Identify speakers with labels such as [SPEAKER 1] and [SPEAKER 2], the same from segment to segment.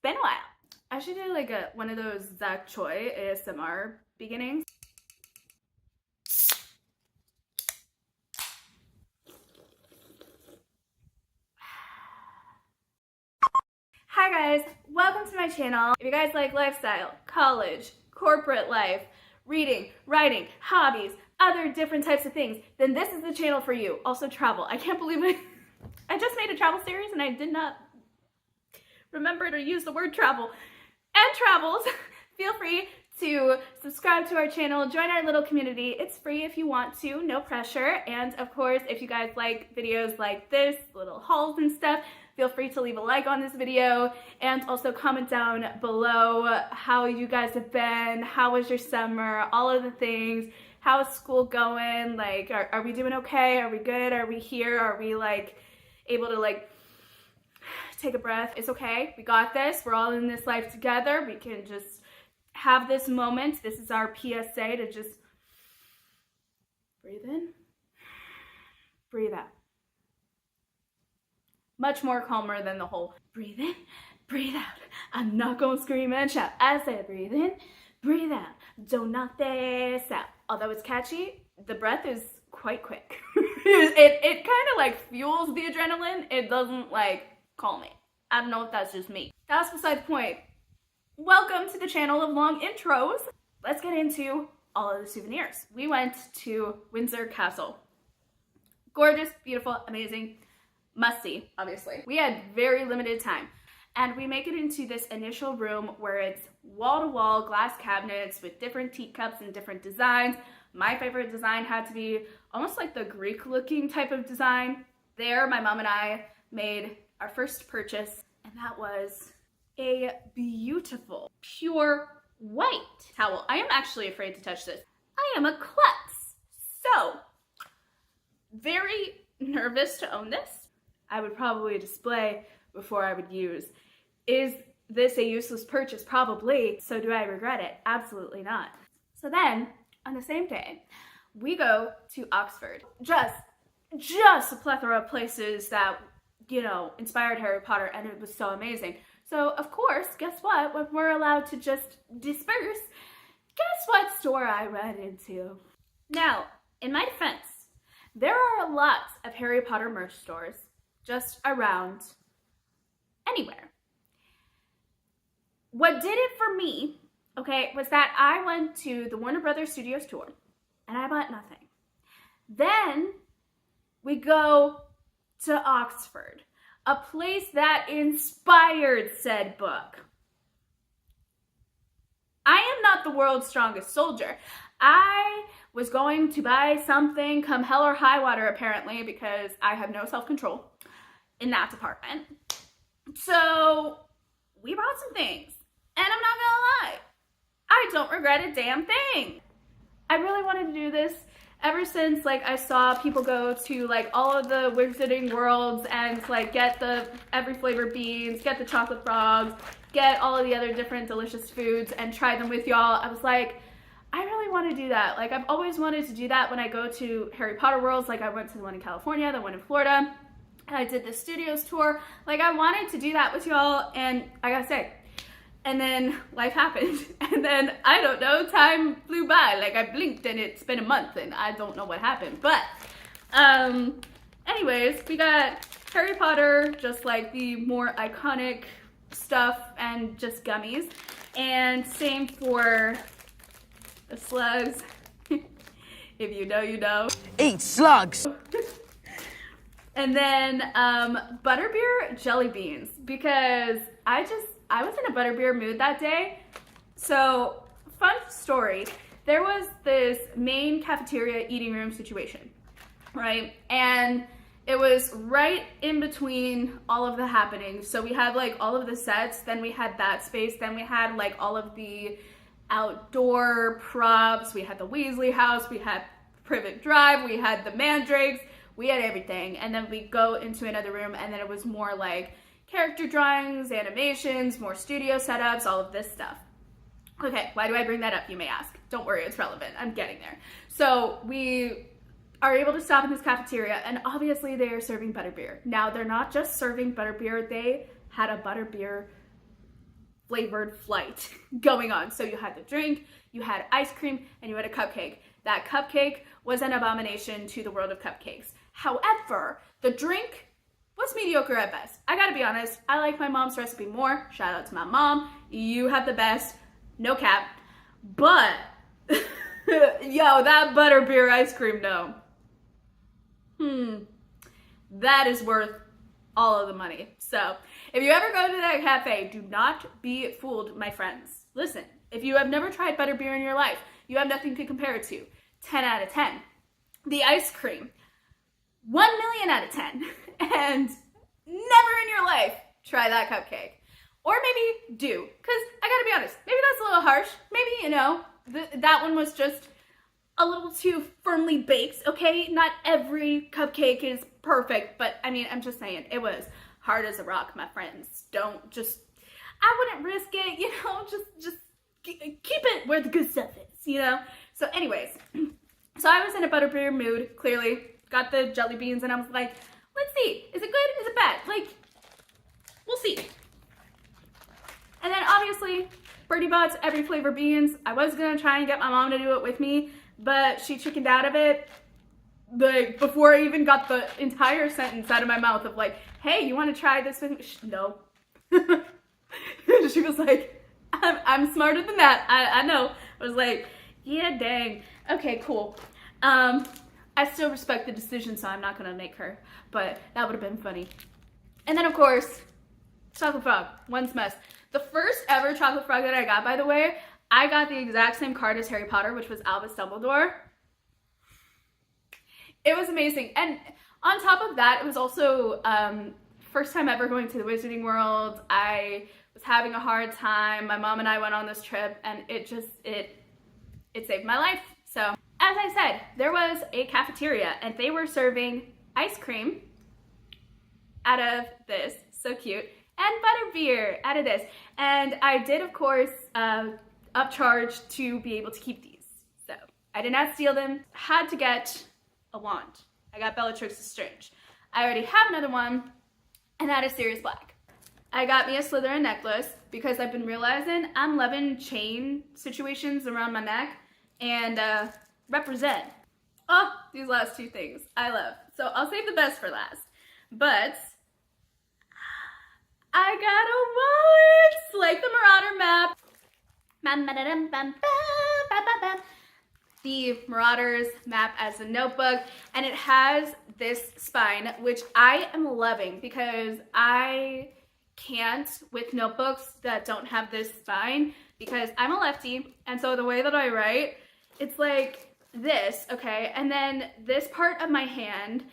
[SPEAKER 1] been a while. I should do like one of those Zach Choi ASMR beginnings. Hi guys, welcome to my channel. If you guys like lifestyle, college, corporate life, reading, writing, hobbies, other different types of things, then this is the channel for you. Also travel. I can't believe I just made a travel series and I did not remember to use the word travel. And travels, feel free to subscribe to our channel, join our little community. It's free if you want to, no pressure. And of course, if you guys like videos like this, little hauls and stuff, feel free to leave a like on this video and also comment down below how you guys have been, how was your summer, all of the things, how is school going, like are we doing okay, are we good, are we here, are we like able to like take a breath. It's okay, we got this, we're all in this life together, we can just have this moment. This is our PSA to just breathe in, breathe out. Much more calmer than the whole breathe in, breathe out. I'm not gonna scream and shout. I said breathe in, breathe out. Don't knock this out. Although it's catchy, the breath is quite quick. it kind of like fuels the adrenaline. It doesn't like calm me. I don't know if that's just me. That's beside the point. Welcome to the channel of long intros. Let's get into all of the souvenirs. We went to Windsor Castle. Gorgeous, beautiful, amazing. Must see, obviously. We had very limited time and we make it into this initial room where it's wall-to-wall glass cabinets with different teacups and different designs. My favorite design had to be almost like the Greek looking type of design. There, my mom and I made our first purchase, and that was a beautiful, pure white towel. I am actually afraid to touch this. I am a klutz. So, very nervous to own this. I would probably display before I would use. Is this a useless purchase? Probably. So do I regret it? Absolutely not. So then, on the same day, we go to Oxford. Just a plethora of places that, you know, inspired Harry Potter, and it was so amazing. So, of course, guess what? When we're allowed to just disperse, guess what store I ran into? Now, in my defense, there are a lot of Harry Potter merch stores just around anywhere. What did it for me, okay, was that I went to the Warner Brothers Studios tour and I bought nothing. Then we go to Oxford, a place that inspired said book. I am not the world's strongest soldier. I was going to buy something come hell or high water apparently because I have no self-control in that department. So we bought some things and I'm not gonna lie, I don't regret a damn thing. I really wanted to do this ever since like I saw people go to like all of the Wizarding Worlds and like get the every flavor beans, get the chocolate frogs, get all of the other different delicious foods and try them with y'all. I was like, I really want to do that. Like I've always wanted to do that when I go to Harry Potter worlds. Like I went to the one in California, the one in Florida. I did the studios tour. Like I wanted to do that with y'all and I gotta say, and then life happened. And then I don't know, time flew by. Like I blinked and it's been a month and I don't know what happened. But anyways, we got Harry Potter, just like the more iconic stuff and just gummies. And same for the slugs. If you know, you know.
[SPEAKER 2] Eat slugs.
[SPEAKER 1] And then butterbeer jelly beans, because I was in a butterbeer mood that day. So fun story, there was this main cafeteria eating room situation, right? And it was right in between all of the happenings. So we had like all of the sets, then we had that space, then we had like all of the outdoor props, we had the Weasley house, we had Privet Drive, we had the mandrakes, we had everything. And then we go into another room and then it was more like character drawings, animations, more studio setups, all of this stuff. Okay, why do I bring that up, you may ask? Don't worry, it's relevant. I'm getting there. So we are able to stop in this cafeteria and obviously they are serving butterbeer. Now, they're not just serving butterbeer, they had a butterbeer flavored flight going on. So you had the drink, you had ice cream, and you had a cupcake. That cupcake was an abomination to the world of cupcakes. However, the drink was mediocre at best. I gotta be honest, I like my mom's recipe more. Shout out to my mom. You have the best, no cap. But, yo, that butterbeer ice cream, no. That is worth all of the money. So, if you ever go to that cafe, do not be fooled, my friends. Listen, if you have never tried butterbeer in your life, you have nothing to compare it to. 10 out of 10. The ice cream, 1 million out of 10. And never in your life try that cupcake. Or maybe do, because I gotta be honest, maybe that's a little harsh. Maybe, you know, that one was just a little too firmly baked, okay? Not every cupcake is perfect, but I mean, I'm just saying, it was hard as a rock, my friends. I wouldn't risk it, you know, just keep it where the good stuff is, you know? So anyways, so I was in a butterbeer mood, clearly. Got the jelly beans, and I was like, let's see, is it good, is it bad? Like, we'll see. And then obviously, Birdie bought every flavor beans. I was gonna try and get my mom to do it with me, but she chickened out of it, like, before I even got the entire sentence out of my mouth of like, hey, you wanna try this with me? No. She was like, I'm smarter than that, I know. I was like, yeah, dang, okay, cool. I still respect the decision, so I'm not gonna make her, but that would have been funny. And then of course, chocolate frog, one mess. The first ever chocolate frog that I got, by the way, I got the exact same card as Harry Potter, which was Albus Dumbledore. It was amazing. And on top of that, it was also first time ever going to the Wizarding World. I was having a hard time. My mom and I went on this trip, and it saved my life. So, as I said, there was a cafeteria, and they were serving ice cream out of this, so cute, and butterbeer out of this. And I did, of course, upcharge to be able to keep these. So, I did not steal them. Had to get a wand. I got Bellatrix's Strange. I already have another one, and that is Sirius Black. I got me a Slytherin necklace because I've been realizing I'm loving chain situations around my neck, and represent. Oh, these last two things I love. So I'll save the best for last. But I got a wallet, like the Marauder map. The Marauders map as a notebook, and it has this spine, which I am loving because I can't with notebooks that don't have this spine because I'm a lefty, and so the way that I write, it's like this, okay? And then this part of my hand,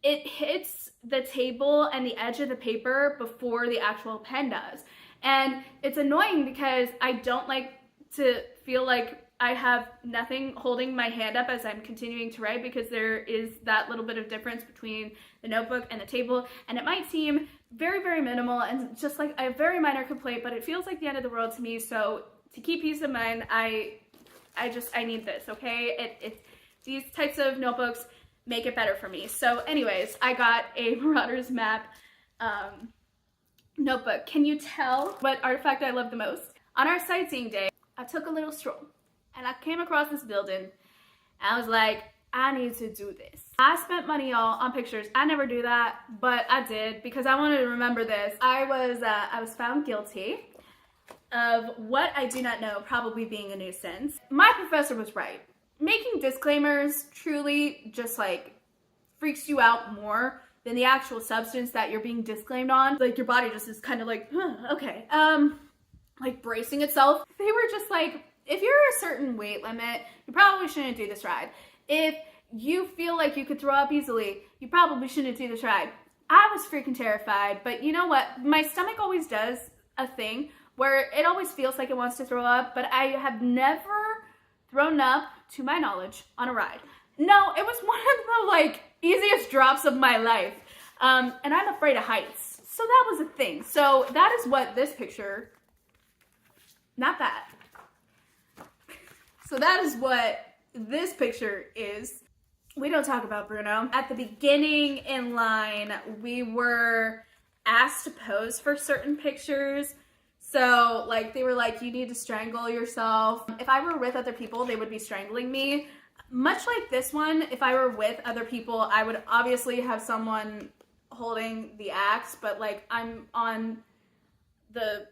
[SPEAKER 1] it hits the table and the edge of the paper before the actual pen does. And it's annoying because I don't like to feel like I have nothing holding my hand up as I'm continuing to write, because there is that little bit of difference between the notebook and the table, and it might seem very, very minimal and just like a very minor complaint, but it feels like the end of the world to me. So to keep peace of mind, I need this, okay? These types of notebooks make it better for me. So anyways, I got a Marauders map notebook. Can you tell what artifact I love the most? On our sightseeing day, I took a little stroll and I came across this building and I was like, I need to do this. I spent money, y'all, on pictures. I never do that, but I did because I wanted to remember this. I was found guilty of what I do not know, probably being a nuisance. My professor was right. Making disclaimers truly just like freaks you out more than the actual substance that you're being disclaimed on. Like your body just is kind of like, okay. Like bracing itself. They were just like, if you're a certain weight limit, you probably shouldn't do this ride. If you feel like you could throw up easily, you probably shouldn't do this ride. I was freaking terrified, but you know what? My stomach always does a thing where it always feels like it wants to throw up, but I have never thrown up, to my knowledge, on a ride. No, it was one of the like easiest drops of my life. And I'm afraid of heights. So that was a thing. So that is what this picture, not that. So that is what this picture is. We don't talk about Bruno. At the beginning in line, we were asked to pose for certain pictures. So like they were like, you need to strangle yourself. If I were with other people, they would be strangling me. Much like this one, if I were with other people, I would obviously have someone holding the axe, but like I'm on the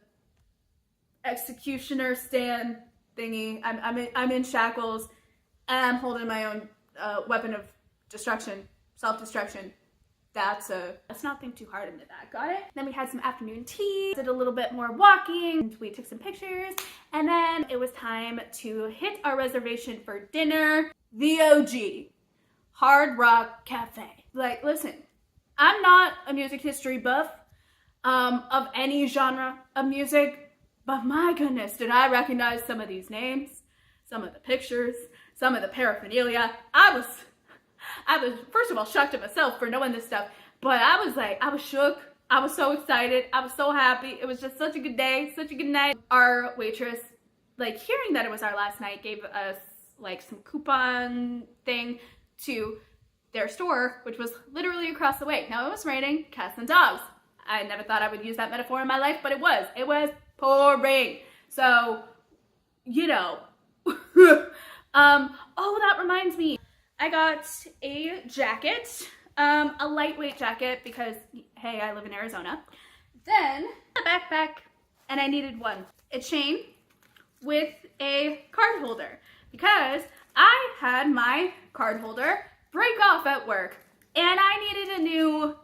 [SPEAKER 1] executioner stand thingy. I'm in shackles, and I'm holding my own weapon of destruction, self-destruction. Let's not think too hard into that. Got it? Then we had some afternoon tea, did a little bit more walking, we took some pictures, and then it was time to hit our reservation for dinner. The OG, Hard Rock Cafe. Like, listen, I'm not a music history buff of any genre of music, but my goodness, did I recognize some of these names, some of the pictures, some of the paraphernalia. I was first of all shocked at myself for knowing this stuff, but I was shook. I was so excited. I was so happy. It was just such a good day, such a good night. Our waitress, like hearing that it was our last night, gave us like some coupon thing to their store, which was literally across the way. Now it was raining, cats and dogs. I never thought I would use that metaphor in my life, but it was pouring. So, you know, oh, that reminds me. I got a jacket, a lightweight jacket because, hey, I live in Arizona. Then a backpack, and I needed a chain with a card holder because I had my card holder break off at work and I needed a new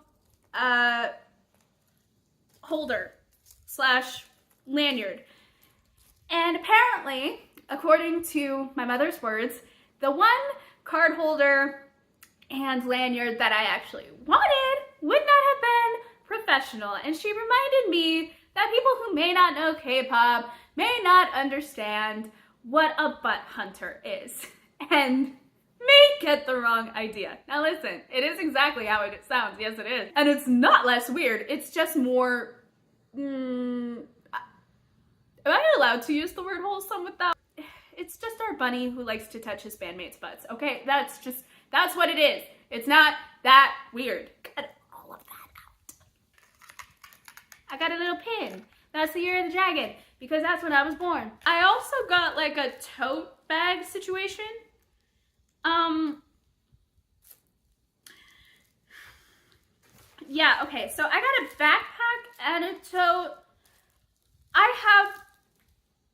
[SPEAKER 1] holder / lanyard. And apparently, according to my mother's words, the one card holder and lanyard that I actually wanted would not have been professional. And she reminded me that people who may not know K-pop may not understand what a butt hunter is and may get the wrong idea. Now listen, it is exactly how it sounds. Yes, it is. And it's not less weird. It's just more, am I allowed to use the word wholesome with that? It's just our bunny who likes to touch his bandmates' butts, okay? That's what it is. It's not that weird. Cut all of that out. I got a little pin. That's the year of the dragon, because that's when I was born. I also got like a tote bag situation. Yeah, okay, so I got a backpack and a tote. I have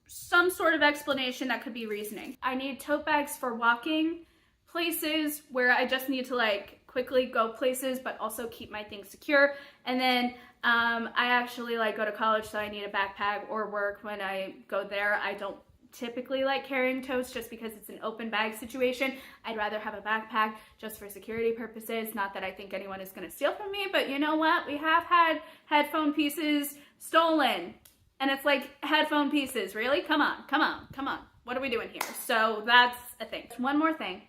[SPEAKER 1] some sort of explanation that could be reasoning. I need tote bags for walking places where I just need to like quickly go places but also keep my things secure. And then I actually like go to college, so I need a backpack, or work when I go there. I don't typically like carrying totes just because it's an open bag situation. I'd rather have a backpack just for security purposes. Not that I think anyone is going to steal from me, but you know what? We have had headphone pieces stolen. And it's like, headphone pieces, really? Come on. What are we doing here? So that's a thing. One more thing.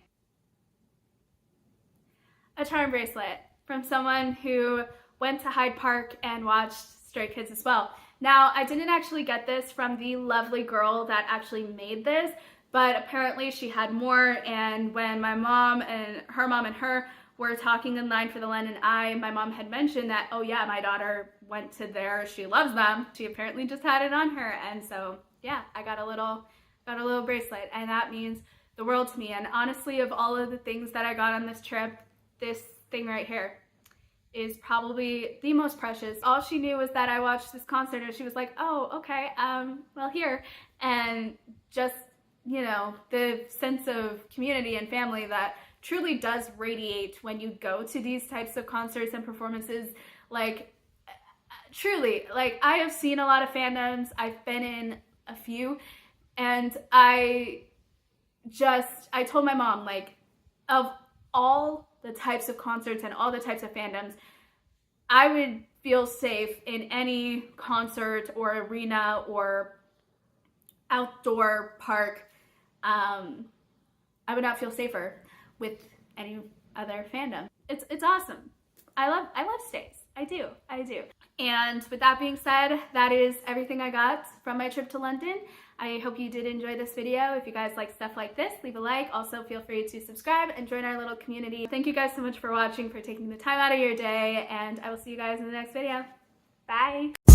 [SPEAKER 1] A charm bracelet from someone who went to Hyde Park and watched Stray Kids as well. Now, I didn't actually get this from the lovely girl that actually made this, but apparently she had more, and when my mom and her were talking in line for the Lennon Eye, my mom had mentioned that, oh yeah, my daughter went to there, she loves them. She apparently just had it on her, and so yeah, I got a little bracelet, and that means the world to me. And honestly, of all of the things that I got on this trip, this thing right here is probably the most precious. All she knew was that I watched this concert, and she was like, oh, okay, well, here. And just, you know, the sense of community and family that truly does radiate when you go to these types of concerts and performances. Like, truly, like, I have seen a lot of fandoms. I've been in a few, and I told my mom, like, of all the types of concerts and all the types of fandoms, I would feel safe in any concert or arena or outdoor park. I would not feel safer with any other fandom. It's awesome. I love stays. I do. And with that being said, that is everything I got from my trip to London. I hope you did enjoy this video. If you guys like stuff like this, leave a like. Also, feel free to subscribe and join our little community. Thank you guys so much for watching, for taking the time out of your day, and I will see you guys in the next video. Bye!